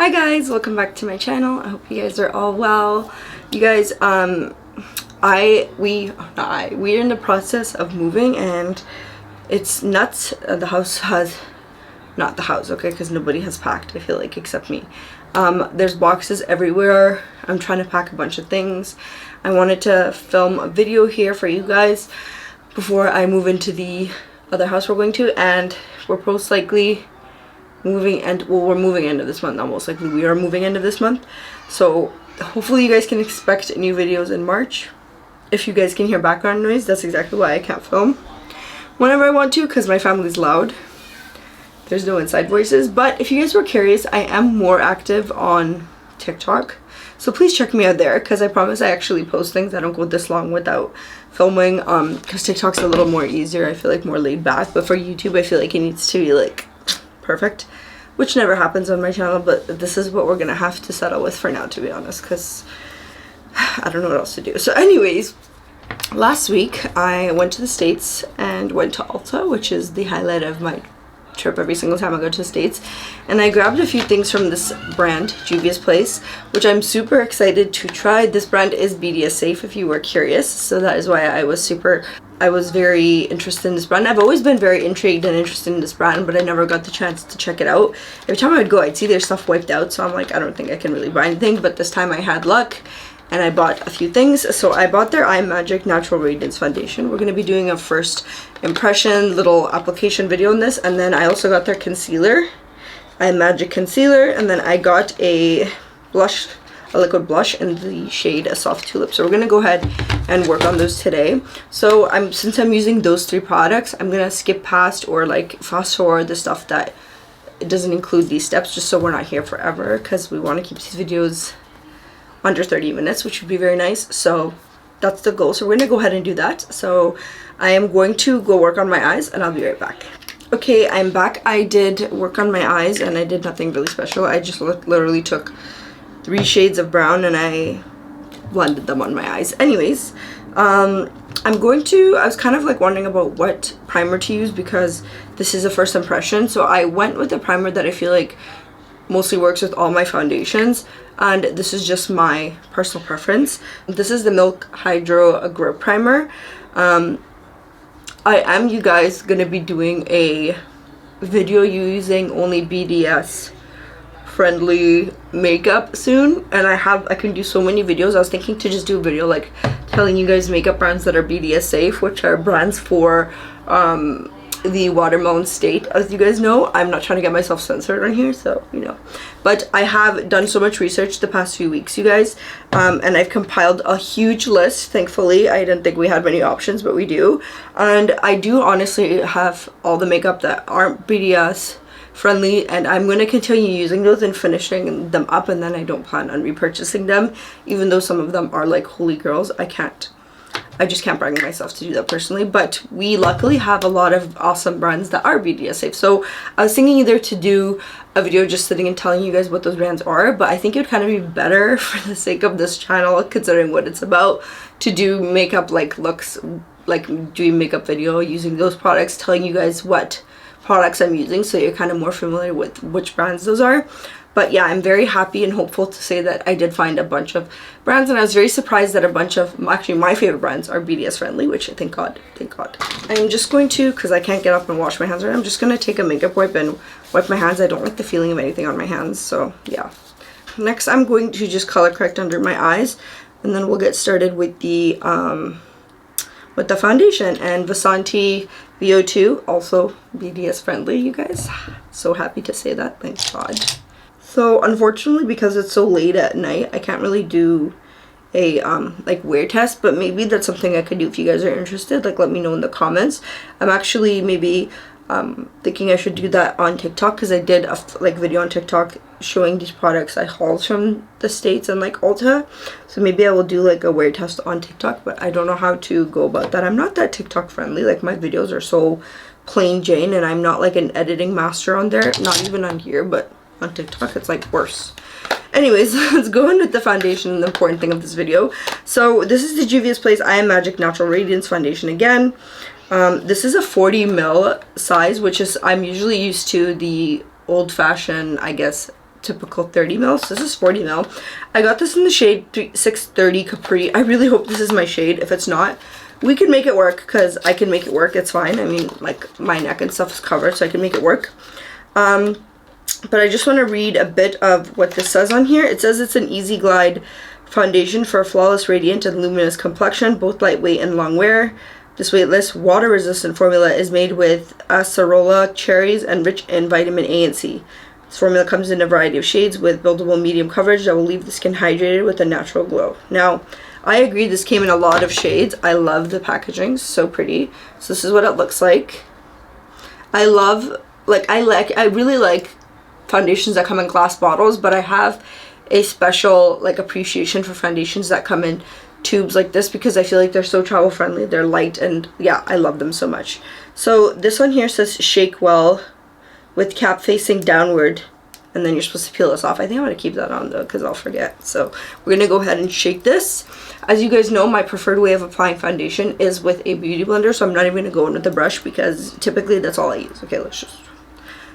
Hi guys, welcome back to my channel. I hope you guys are all well. You guys, we're in the process of moving and it's nuts. The house has, not the house, okay, because nobody has packed, I feel like, except me. There's boxes everywhere. I'm trying to pack a bunch of things. I wanted to film a video here for you guys before I move into the other house we're going to, and we're most likely moving, and we're moving end of this month. Not most likely, we are moving end of this month, so hopefully you guys can expect new videos in March. If you guys can hear background noise, that's exactly why I can't film whenever I want to, because my family's loud. There's no inside voices. But if you guys were curious, I am more active on TikTok, so please check me out there, because I promise I actually post things. I don't go this long without filming, because TikTok's a little more easier, I feel like, more laid back. But for YouTube, I feel like it needs to be like perfect, which never happens on my channel, but this is what we're gonna have to settle with for now, to be honest, because I don't know what else to do. So anyways, last week I went to the States and went to Ulta, which is the highlight of my trip every single time I go to the States, and I grabbed a few things from this brand, JUVIA'S place, which I'm super excited to try. This brand is BDS safe, if you were curious, so that is why I was very interested in this brand. I've always been very intrigued and interested in this brand, but I never got the chance to check it out. Every time I would go, I'd see their stuff wiped out, so I'm like, I don't think I can really buy anything. But this time I had luck and I bought a few things. So I bought their Magic Natural Radiance foundation. We're going to be doing a first impression little application video on this, and then I also got their concealer, Magic concealer, and then I got a blush, a liquid blush in the shade Soft Tulip. So we're gonna go ahead and work on those today. So since I'm using those three products, I'm gonna skip past or like fast forward the stuff that it doesn't include these steps, just so we're not here forever, because we want to keep these videos under 30 minutes, which would be very nice. So that's the goal. So we're gonna go ahead and do that. So I am going to go work on my eyes and I'll be right back. Okay, I'm back. I did work on my eyes and I did nothing really special. I just literally took 3 shades of brown and I blended them on my eyes. Anyways, I was kind of like wondering about what primer to use, because this is a first impression. So I went with a primer that I feel like mostly works with all my foundations, and this is just my personal preference. This is the Milk Hydro Grip Primer. I am, you guys, gonna be doing a video using only BDS friendly makeup soon, and I can do so many videos. I was thinking to just do a video like telling you guys makeup brands that are BDS safe, which are brands for the watermelon state. As you guys know, I'm not trying to get myself censored on here, so you know, but I have done so much research the past few weeks, you guys, and I've compiled a huge list. Thankfully, I didn't think we had many options, but we do, and I do honestly have all the makeup that aren't BDS friendly, and I'm going to continue using those and finishing them up, and then I don't plan on repurchasing them, even though some of them are like holy grails. I just can't bring myself to do that personally, but we luckily have a lot of awesome brands that are BDS safe. So I was thinking either to do a video just sitting and telling you guys what those brands are, but I think it would kind of be better for the sake of this channel, considering what it's about, to do makeup like looks, like doing makeup video using those products, telling you guys what products I'm using, so you're kind of more familiar with which brands those are. But yeah, I'm very happy and hopeful to say that I did find a bunch of brands, and I was very surprised that a bunch of, actually my favorite brands are BDS friendly, which thank God. I'm just going to, because I can't get up and wash my hands right now, I'm just going to take a makeup wipe and wipe my hands. I don't like the feeling of anything on my hands, so yeah. Next, I'm going to just color correct under my eyes, and then we'll get started with the foundation. And VASANTI VO2, also BDS friendly, you guys. So happy to say that, thank God. So unfortunately, because it's so late at night, I can't really do a like wear test, but maybe that's something I could do if you guys are interested. Like, let me know in the comments. I'm actually maybe thinking I should do that on TikTok, because I did a video on TikTok showing these products I hauled from the States and like Ulta. So maybe I will do like a wear test on TikTok, but I don't know how to go about that. I'm not that TikTok friendly. Like, my videos are so plain Jane, and I'm not like an editing master on there, not even on here, but on TikTok it's like worse. Anyways, let's go in with the foundation, the important thing of this video. So this is the JUVIA'S place Magic Natural Radiance foundation again. This is a 40 ml size, which is, I'm usually used to the old-fashioned, I guess, typical 30 mils. This is 40 mil. I got this in the shade 630 Capri. I really hope this is my shade. If it's not, we can make it work, because I can make it work. It's fine. I mean, like, my neck and stuff is covered, so I can make it work. But I just want to read a bit of what this says on here. It says it's an easy glide foundation for a flawless, radiant, and luminous complexion, both lightweight and long wear. This weightless, water-resistant formula is made with acerola cherries and rich in vitamin A and C. This formula comes in a variety of shades with buildable medium coverage that will leave the skin hydrated with a natural glow. Now, I agree, this came in a lot of shades. I love the packaging, so pretty. So this is what it looks like. I really like foundations that come in glass bottles, but I have a special like appreciation for foundations that come in tubes like this, because I feel like they're so travel friendly. They're light, and yeah, I love them so much. So this one here says shake well with cap facing downward, and then you're supposed to peel this off. I think I'm going to keep that on though, because I'll forget. So we're going to go ahead and shake this. As you guys know, my preferred way of applying foundation is with a beauty blender, so I'm not even going to go in with a brush, because typically that's all I use. Okay, let's just,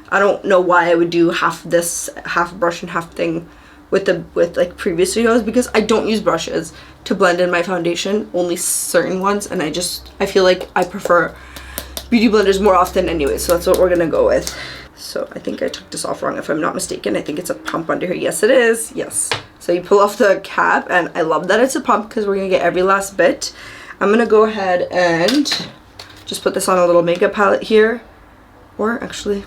I don't know why I would do half this, half brush and half thing with like previous videos, because I don't use brushes to blend in my foundation, only certain ones, and I feel like I prefer beauty blenders more often anyway, so that's what we're gonna go with. So I think I took this off wrong if I'm not mistaken. I think it's a pump under here. Yes, it is. Yes. So you pull off the cap, and I love that it's a pump because we're gonna get every last bit. I'm gonna go ahead and just put this on a little makeup palette here, or actually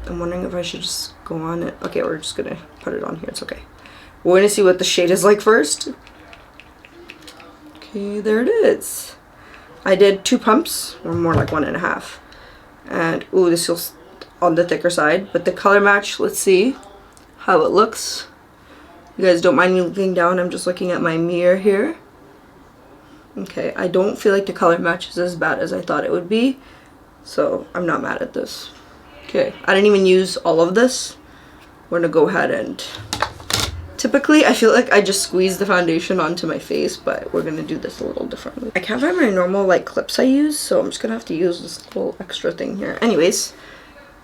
I'm wondering if I should just go on it. Okay, we're just gonna put it on here. It's okay. We're gonna see what the shade is like first. Okay, there it is. I did 2 pumps, or more like 1.5. And ooh, this feels on the thicker side, but the color match, let's see how it looks. You guys don't mind me looking down, I'm just looking at my mirror here. Okay, I don't feel like the color match is as bad as I thought it would be, so I'm not mad at this. Okay, I didn't even use all of this. We're gonna go ahead and, typically I feel like I just squeeze the foundation onto my face, but we're gonna do this a little differently. I can't find my normal like clips I use, so I'm just gonna have to use this little extra thing here. Anyways,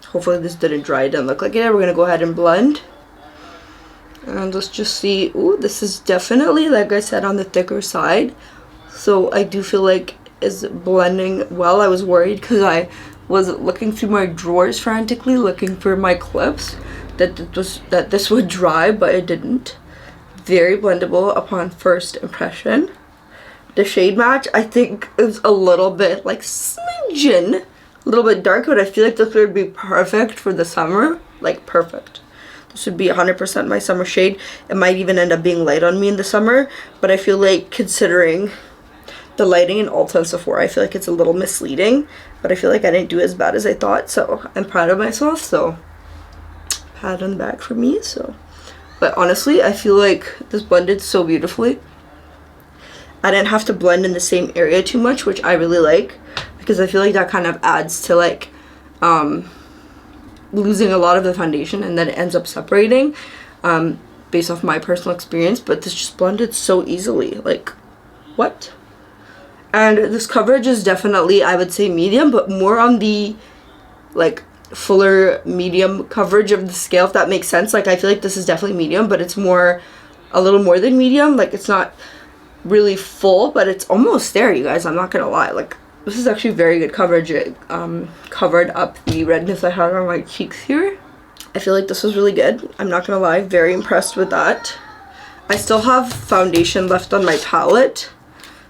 hopefully this didn't dry, it didn't look like it. We're gonna go ahead and blend. And let's just see. Ooh, this is definitely, like I said, on the thicker side. So I do feel like it's blending well. I was worried because I was looking through my drawers frantically looking for my clips that this would dry, but it didn't. Very blendable upon first impression. The shade match, I think, is a little bit like smidgen, a little bit dark, but I feel like this would be perfect for the summer. Like perfect. This would be 100% my summer shade. It might even end up being light on me in the summer, but I feel like considering the lighting in Ulta and Sephora, I feel like it's a little misleading, but I feel like I didn't do as bad as I thought, so I'm proud of myself. So pat on the back for me. So, but honestly, I feel like this blended so beautifully. I didn't have to blend in the same area too much, which I really like, because I feel like that kind of adds to like losing a lot of the foundation, and then it ends up separating based off my personal experience. But this just blended so easily, like what? And this coverage is definitely, I would say, medium, but more on the like fuller medium coverage of the scale, if that makes sense. Like I feel like this is definitely medium, but it's more, a little more than medium. Like it's not really full, but it's almost there, you guys. I'm not gonna lie, like this is actually very good coverage. It covered up the redness I had on my cheeks here. I feel like this was really good. I'm not gonna lie, very impressed with that. I still have foundation left on my palette,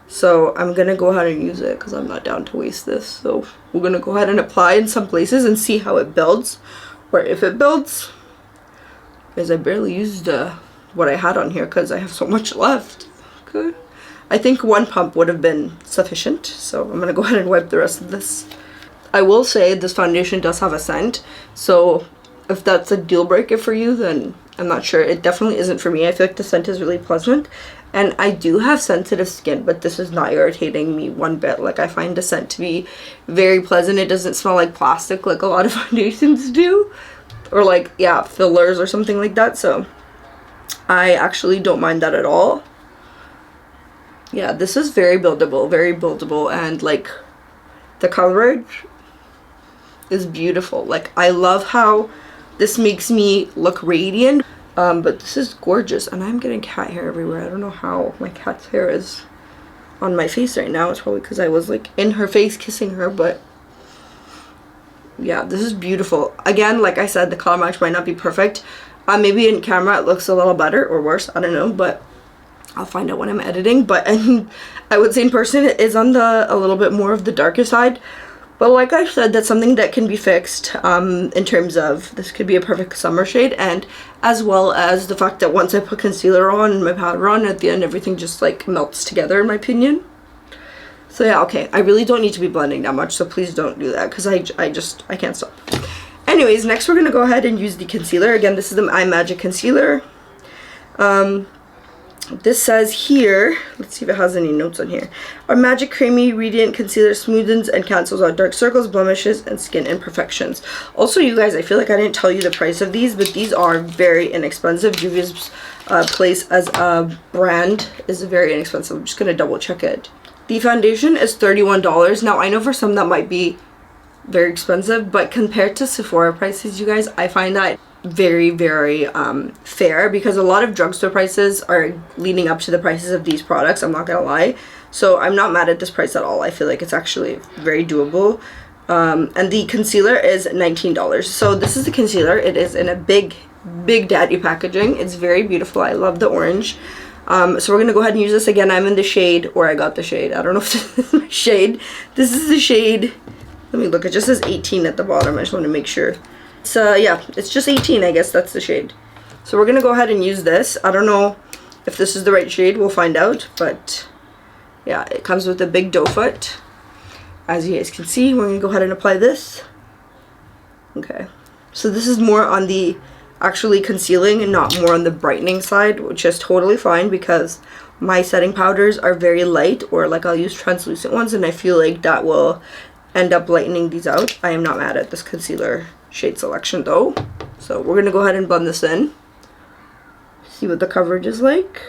so I'm gonna go ahead and use it because I'm not down to waste this. So we're gonna go ahead and apply in some places and see how it builds, or if it builds, because I barely used what I had on here because I have so much left. Okay, I think 1 pump would have been sufficient, so I'm gonna go ahead and wipe the rest of this. I will say this foundation does have a scent, so if that's a deal breaker for you, then I'm not sure. It definitely isn't for me. I feel like the scent is really pleasant, and I do have sensitive skin, but this is not irritating me one bit. Like I find the scent to be very pleasant. It doesn't smell like plastic like a lot of foundations do, or like, yeah, fillers or something like that. So I actually don't mind that at all. Yeah, this is very buildable, and like the coverage is beautiful. Like I love how this makes me look radiant. But this is gorgeous, and I'm getting cat hair everywhere. I don't know how my cat's hair is on my face right now. It's probably because I was like in her face kissing her, but yeah, this is beautiful. Again, like I said, the color match might not be perfect. Maybe in camera it looks a little better or worse, I don't know, but I'll find out when I'm editing. But I would say in person it is on a little bit more of the darker side. But like I said, that's something that can be fixed in terms of this could be a perfect summer shade, and as well as the fact that once I put concealer on and my powder on, at the end everything just like melts together in my opinion. So yeah, okay, I really don't need to be blending that much, so please don't do that because I can't stop. Anyways, next we're going to go ahead and use the concealer. Again, this is the iMagic concealer. This says here, let's see if it has any notes on here. Our Magic Creamy Radiant Concealer smoothens and cancels out dark circles, blemishes, and skin imperfections. Also, you guys, I feel like I didn't tell you the price of these, but these are very inexpensive. Juvia's place as a brand is very inexpensive. I'm just going to double check it. The foundation is $31. Now, I know for some that might be very expensive, but compared to Sephora prices, you guys, I find that very, very fair, because a lot of drugstore prices are leading up to the prices of these products, I'm not gonna lie. So I'm not mad at this price at all. I feel like it's actually very doable. And the concealer is $19. So this is the concealer. It is in a big daddy packaging. It's very beautiful. I love the orange. So we're gonna go ahead and use this. Again, I'm in the shade, or I got the shade, I don't know if this is my shade. This is the shade, let me look, it just says 18 at the bottom. I just want to make sure. So yeah, it's just 18, I guess that's the shade. So we're gonna go ahead and use this. I don't know if this is the right shade, we'll find out, but yeah, it comes with a big doe foot. As you guys can see, we're gonna go ahead and apply this. Okay, so this is more on the actually concealing and not more on the brightening side, which is totally fine because my setting powders are very light, or like I'll use translucent ones, and I feel like that will end up lightening these out. I am not mad at this concealer shade selection though. So we're gonna go ahead and blend this in. See what the coverage is like.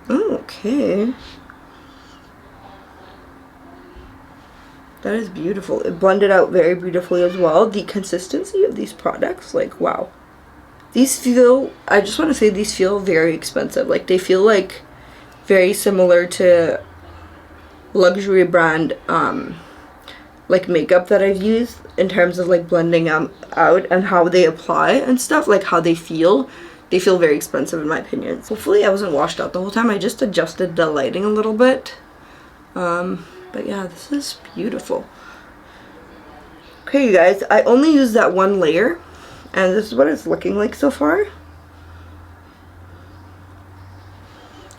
Okay. That is beautiful. It blended out very beautifully as well. The consistency of these products, like wow. These feel, I just want to say these feel very expensive. Like they feel like very similar to luxury brand like makeup that I've used in terms of like blending out and how they apply and stuff, like how they feel. They feel very expensive in my opinion. Hopefully I wasn't washed out the whole time. I just adjusted the lighting a little bit. But yeah, this is beautiful. Okay, you guys, I only used that one layer, and this is what it's looking like so far.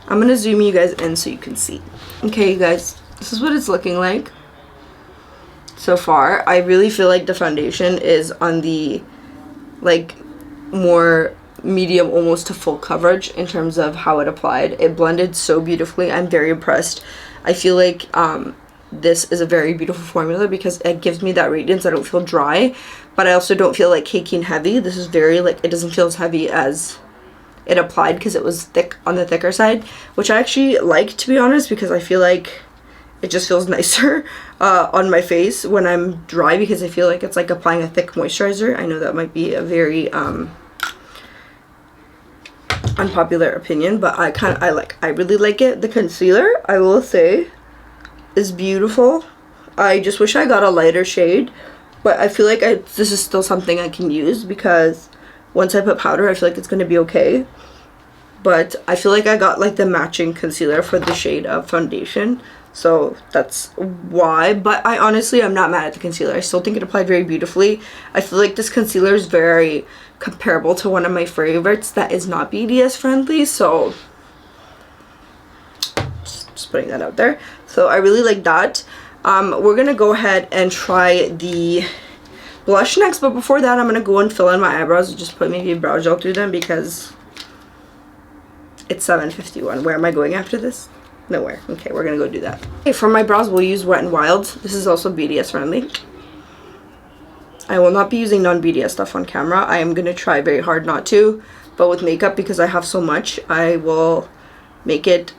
I'm gonna zoom you guys in so you can see. Okay, you guys, this is what it's looking like so far. I really feel like the foundation is on the like more medium, almost to full coverage in terms of how it applied. It blended so beautifully. I'm very impressed. I feel like this is a very beautiful formula because it gives me that radiance. I don't feel dry, but I also don't feel like cakey and heavy. This is very like, it doesn't feel as heavy as it applied because it was thick on the thicker side, which I actually like, to be honest, because I feel like it just feels nicer on my face when I'm dry, because I feel like it's like applying a thick moisturizer. I know that might be a very unpopular opinion, but I really like it. The concealer, I will say, is beautiful. I just wish I got a lighter shade, but I feel like this is still something I can use because once I put powder, I feel like it's going to be okay. But I feel like I got like the matching concealer for the shade of foundation, so that's why. But I honestly, I'm not mad at the concealer. I still think it applied very beautifully. I feel like this concealer is very comparable to one of my favorites that is not BDS friendly, so just putting that out there. So I really like that. We're gonna go ahead and try the blush next, but before that I'm gonna go and fill in my eyebrows and just put maybe a brow gel through them because it's 7:51. Where am I going after this? Nowhere. Okay, we're gonna go do that. Okay, for my brows we'll use Wet n Wild. This is also BDS friendly. I will not be using non-BDS stuff on camera. I am gonna try very hard not to, but with makeup, because I have so much, I will make it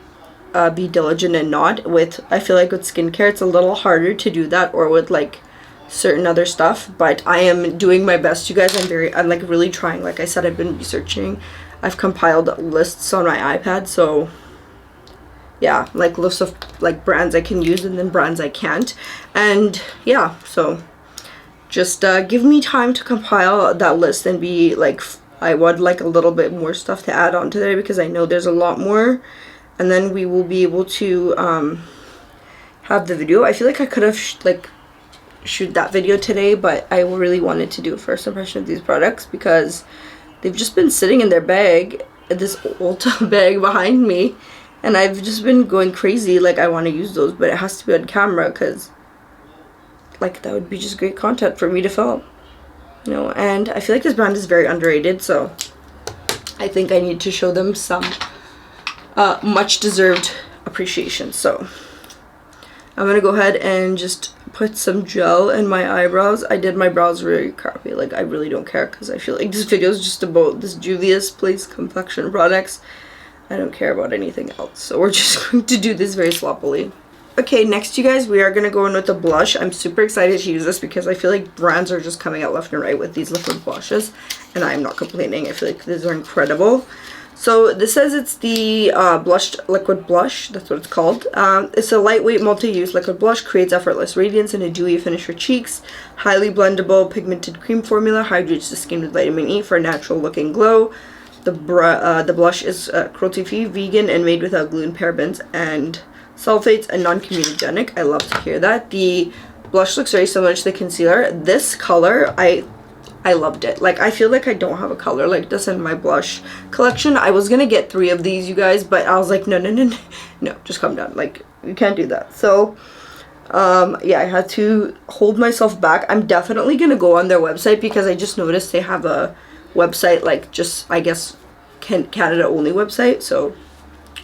be diligent and not. I feel like with skincare it's a little harder to do that, or with like certain other stuff, but I am doing my best, you guys. I'm like really trying. Like I said, I've been researching, I've compiled lists on my iPad, so yeah, like lists of like brands I can use and then brands I can't. And yeah, so just give me time to compile that list and be like, I would like a little bit more stuff to add on to there, because I know there's a lot more, and then we will be able to have the video. I feel like I could have shoot that video today, but I really wanted to do a first impression of these products because they've just been sitting in their bag, this Ulta bag behind me, and I've just been going crazy. Like, I want to use those, but it has to be on camera, because like that would be just great content for me to film, you know. And I feel like this brand is very underrated, so I think I need to show them some much deserved appreciation. So I'm gonna go ahead and just put some gel in my eyebrows. I did my brows very crappy. Like, I really don't care, because I feel like this video is just about this JUVIA'S Place Complexion products. I don't care about anything else, so we're just going to do this very sloppily. Okay, next, you guys, we are going to go in with a blush. I'm super excited to use this because I feel like brands are just coming out left and right with these liquid blushes, and I'm not complaining. I feel like these are incredible. So this says it's the blushed liquid blush. That's what it's called. It's a lightweight multi-use liquid blush, creates effortless radiance and a dewy finish for cheeks. Highly blendable pigmented cream formula, hydrates the skin with vitamin E for a natural looking glow. The blush is cruelty-free, vegan, and made without gluten, parabens, and sulfates, and non-comedogenic. I love to hear that. The blush looks very similar to the concealer. This color, I loved it. Like, I feel like I don't have a color like this in my blush collection. I was gonna get 3 of these, you guys, but I was like, no, just calm down. Like, you can't do that. So yeah, I had to hold myself back. I'm definitely gonna go on their website, because I just noticed they have a website, like, just, I guess, Canada only website, so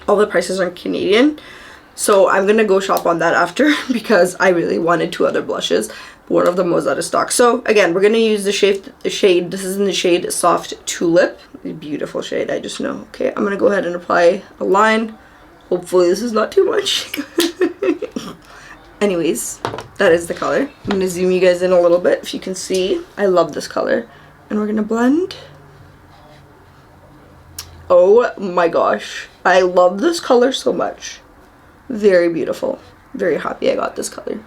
all the prices are Canadian. So I'm gonna go shop on that after, because I really wanted 2 other blushes. One of them was out of stock. So again, we're gonna use the shade. This is in the shade Soft Tulip. A beautiful shade, I just know. Okay, I'm gonna go ahead and apply a line. Hopefully this is not too much. Anyways, that is the color. I'm gonna zoom you guys in a little bit if you can see. I love this color. And we're gonna blend. Oh my gosh, I love this color so much. Very beautiful. Very happy I got this color.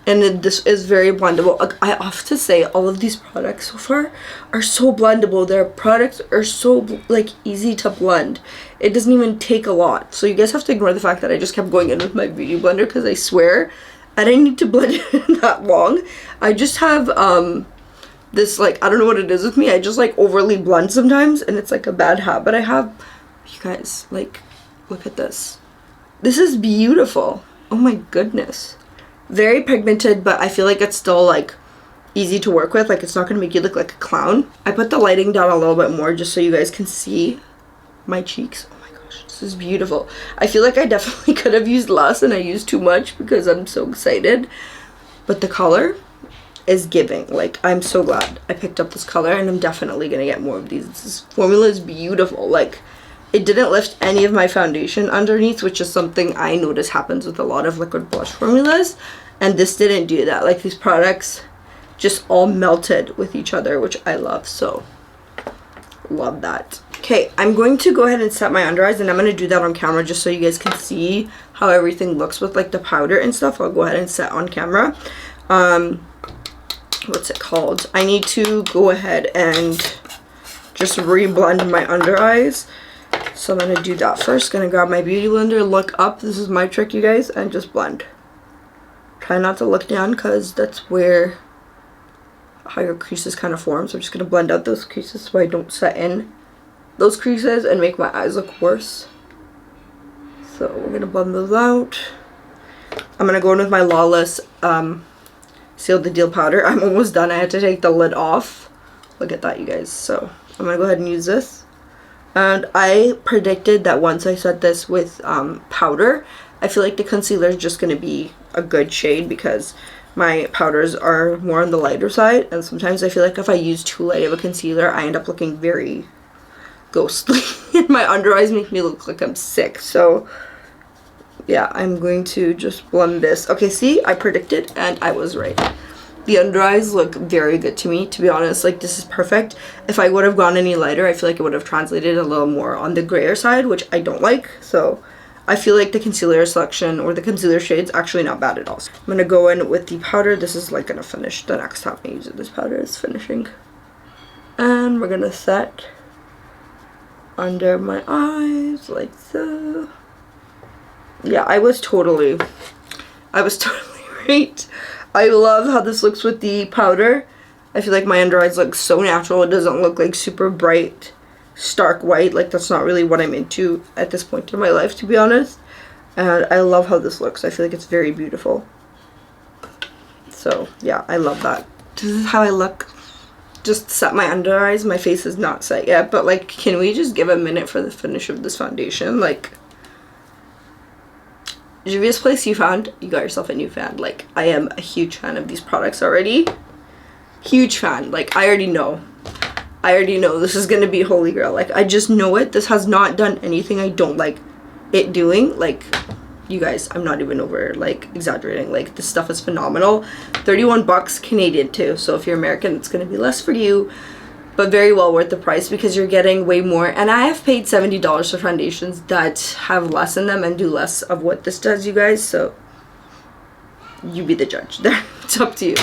And this is very blendable. Like, I have to say, all of these products so far are so blendable. Their products are so like easy to blend. It doesn't even take a lot. So you guys have to ignore the fact that I just kept going in with my beauty blender, because I swear I didn't need to blend it that long. I just have this, like, I don't know what it is with me. I just like overly blend sometimes, and it's like a bad habit I have. You guys, like, look at this. This is beautiful. Oh my goodness. Very pigmented, but I feel like it's still like easy to work with. Like, it's not gonna make you look like a clown. I put the lighting down a little bit more just so you guys can see my cheeks. Oh my gosh, this is beautiful. I feel like I definitely could have used less, and I used too much because I'm so excited. But the color is giving. Like, I'm so glad I picked up this color, and I'm definitely gonna get more of these. This formula is beautiful. Like, it didn't lift any of my foundation underneath, which is something I notice happens with a lot of liquid blush formulas, and this didn't do that. Like, these products just all melted with each other, which I love. So love that. Okay, I'm going to go ahead and set my under eyes, and I'm going to do that on camera just so you guys can see how everything looks with like the powder and stuff. I'll go ahead and set on camera. What's it called? I need to go ahead and just re-blend my under eyes. So I'm going to do that first. Going to grab my beauty blender, look up. This is my trick, you guys, and just blend. Try not to look down, because that's where how your creases kind of form. So I'm just going to blend out those creases so I don't set in those creases and make my eyes look worse. So we're going to blend those out. I'm going to go in with my Lawless Seal the Deal powder. I'm almost done. I had to take the lid off. Look at that, you guys. So I'm going to go ahead and use this. And I predicted that once I set this with powder, I feel like the concealer is just going to be a good shade, because my powders are more on the lighter side, and sometimes I feel like if I use too light of a concealer, I end up looking very ghostly and my under eyes make me look like I'm sick. So yeah, I'm going to just blend this. Okay, see, I predicted and I was right. The under eyes look very good to me, to be honest. Like, this is perfect. If I would have gone any lighter, I feel like it would have translated a little more on the grayer side, which I don't like. So I feel like the concealer selection or the concealer shade's actually not bad at all. So I'm gonna go in with the powder. This is like gonna finish the next time I use it. This powder is finishing. And we're gonna set under my eyes like so. Yeah, I was totally right. I love how this looks with the powder. I feel like my under eyes look so natural. It doesn't look like super bright, stark white. Like, that's not really what I'm into at this point in my life, to be honest. And I love how this looks. I feel like it's very beautiful. So yeah, I love that. This is how I look. Just set my under eyes. My face is not set yet, but like, can we just give a minute for the finish of this foundation? Like, Juvia's Place you found, you got yourself a new fan. Like, I am a huge fan of these products already. Huge fan. Like, I already know this is gonna be holy grail. Like, I just know it. This has not done anything I don't like it doing. Like, you guys, I'm not even over like exaggerating. Like, this stuff is phenomenal. 31 bucks Canadian too, so if you're American it's gonna be less for you, but very well worth the price because you're getting way more. And I have paid $70 for foundations that have less in them and do less of what this does, you guys, so you be the judge there. It's up to you.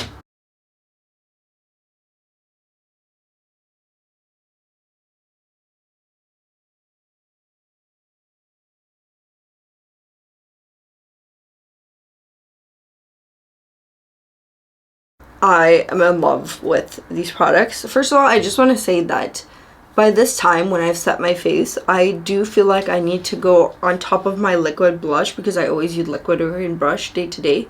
I am in love with these products. First of all, I just want to say that by this time when I've set my face, I do feel like I need to go on top of my liquid blush because I always use liquid green brush day to day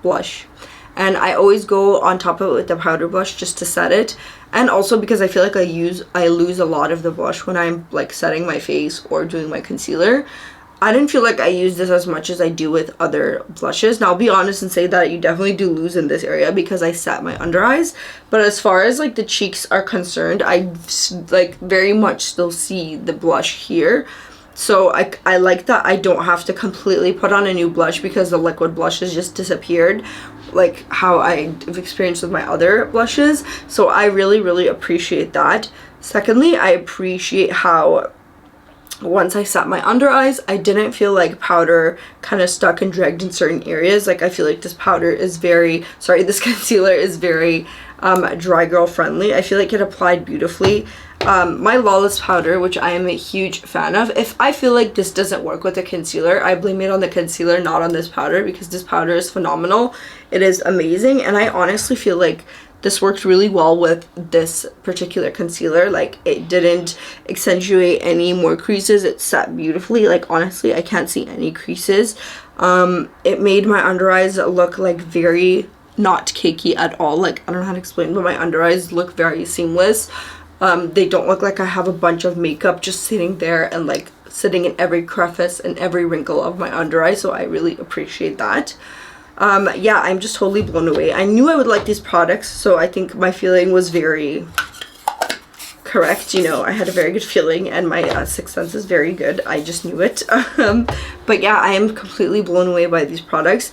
blush. And I always go on top of it with the powder blush just to set it. And also because I feel like I lose a lot of the blush when I'm like setting my face or doing my concealer. I didn't feel like I used this as much as I do with other blushes. Now, I'll be honest and say that you definitely do lose in this area because I set my under eyes. But as far as like the cheeks are concerned, I like very much still see the blush here. So I like that I don't have to completely put on a new blush because the liquid blush has just disappeared, like how I've experienced with my other blushes. So I really appreciate that. Secondly, I appreciate how once I set my under eyes, I didn't feel like powder kind of stuck and dragged in certain areas. Like, I feel like this powder is this concealer is very dry girl friendly. I feel like it applied beautifully. My Lawless powder, which I am a huge fan of, if I feel like this doesn't work with the concealer, I blame it on the concealer, not on this powder, because this powder is phenomenal. It is amazing, and I honestly feel like this worked really well with this particular concealer. Like, it didn't accentuate any more creases. It set beautifully. Like, honestly, I can't see any creases. It made my under eyes look like very not cakey at all. Like, I don't know how to explain, but my under eyes look very seamless. They don't look like I have a bunch of makeup just sitting there and like sitting in every crevice and every wrinkle of my under eye. So I really appreciate that. Yeah, I'm just totally blown away. I knew I would like these products, so I think my feeling was very correct. You know, I had a very good feeling and my sixth sense is very good. I just knew it. But yeah, I am completely blown away by these products.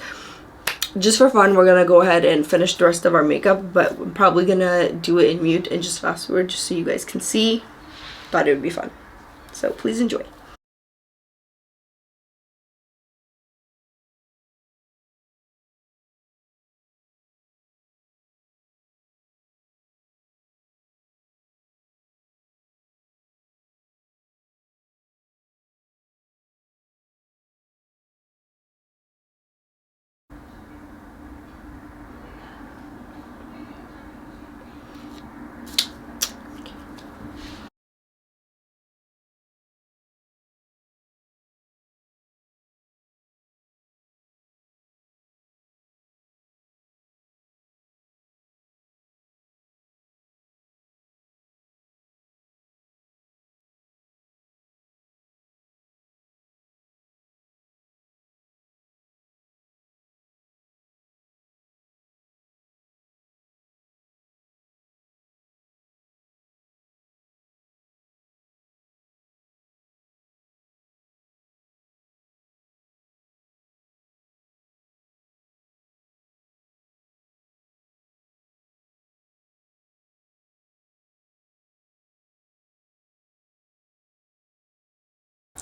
Just for fun, we're gonna go ahead and finish the rest of our makeup, but we're probably gonna do it in mute and just fast forward just so you guys can see. Thought it would be fun. So please enjoy.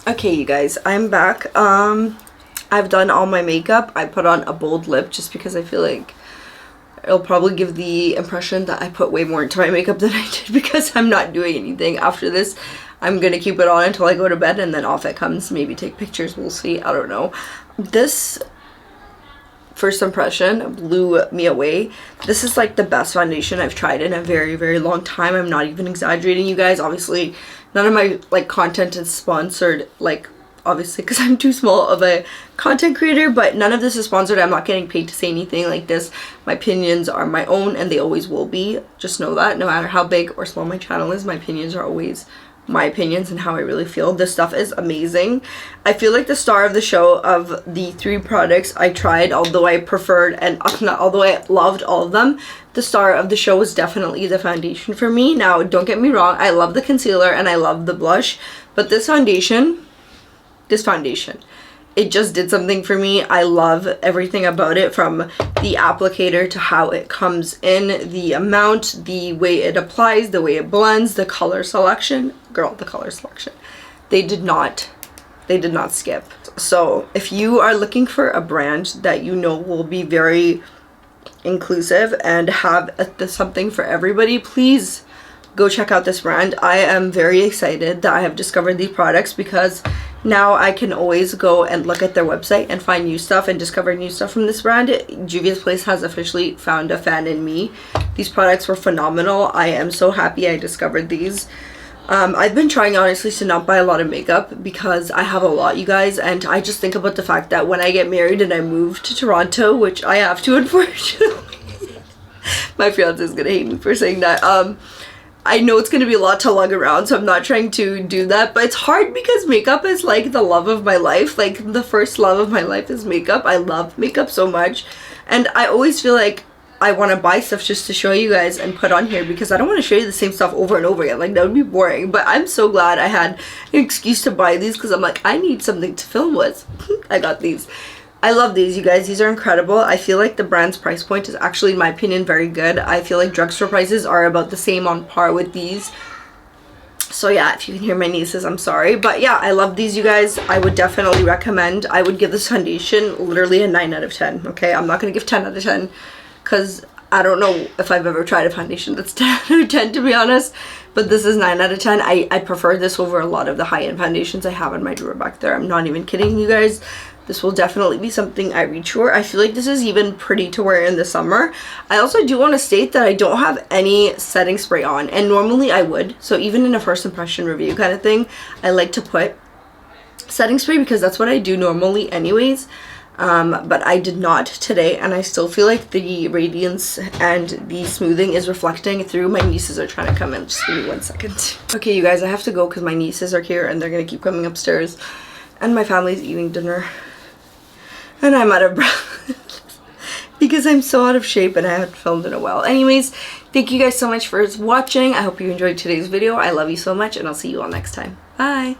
Okay, you guys, I'm back. I've done all my makeup. I put on a bold lip just because I feel like it'll probably give the impression that I put way more into my makeup than I did, because I'm not doing anything after this. I'm gonna keep it on until I go to bed, and then off it comes. Maybe take pictures, we'll see, I don't know. This first impression blew me away. This is like the best foundation I've tried in a very, very long time. I'm not even exaggerating, you guys. Obviously none of my like content is sponsored, like obviously because I'm too small of a content creator, but none of this is sponsored. I'm not getting paid to say anything like this. My opinions are my own, and they always will be. Just know that no matter how big or small my channel is, my opinions are always my opinions and how I really feel. This stuff is amazing. I feel like the star of the show of the 3 products I tried, although I preferred and although I loved all of them, the star of the show was definitely the foundation for me. Now, don't get me wrong, I love the concealer and I love the blush, but this foundation, it just did something for me. I love everything about it, from the applicator to how it comes in, the amount, the way it applies, the way it blends, the color selection. Girl, the color selection. They did not skip. So if you are looking for a brand that you know will be very inclusive and have something for everybody, please go check out this brand. I am very excited that I have discovered these products, because now I can always go and look at their website and find new stuff and discover new stuff from this brand. Juvia's Place has officially found a fan in me. These products were phenomenal. I am so happy I discovered these. I've been trying honestly to not buy a lot of makeup because I have a lot, you guys, and I just think about the fact that when I get married and I move to Toronto, which I have to unfortunately, my fiance is gonna hate me for saying that, I know it's going to be a lot to lug around, so I'm not trying to do that, but it's hard because makeup is like the love of my life. Like, the first love of my life is makeup. I love makeup so much, and I always feel like I want to buy stuff just to show you guys and put on here, because I don't want to show you the same stuff over and over again. Like, that would be boring. But I'm so glad I had an excuse to buy these, because I'm like, I need something to film with. I got these. I love these, you guys. These are incredible. I feel like the brand's price point is actually, in my opinion, very good. I feel like drugstore prices are about the same, on par with these. So yeah, if you can hear my nieces, I'm sorry. But yeah, I love these, you guys. I would definitely recommend. I would give this foundation literally a 9 out of 10, okay? I'm not going to give 10 out of 10, because I don't know if I've ever tried a foundation that's 10 out of 10, to be honest. But this is 9 out of 10. I prefer this over a lot of the high-end foundations I have in my drawer back there. I'm not even kidding, you guys. This will definitely be something I reach for. I feel like this is even pretty to wear in the summer. I also do want to state that I don't have any setting spray on, and normally I would. So even in a first impression review kind of thing, I like to put setting spray, because that's what I do normally anyways. But I did not today, and I still feel like the radiance and the smoothing is reflecting through. My nieces are trying to come in. Just give me 1 second. Okay, you guys, I have to go because my nieces are here and they're going to keep coming upstairs. And my family's eating dinner. And I'm out of breath because I'm so out of shape and I haven't filmed in a while. Anyways, thank you guys so much for watching. I hope you enjoyed today's video. I love you so much, and I'll see you all next time. Bye!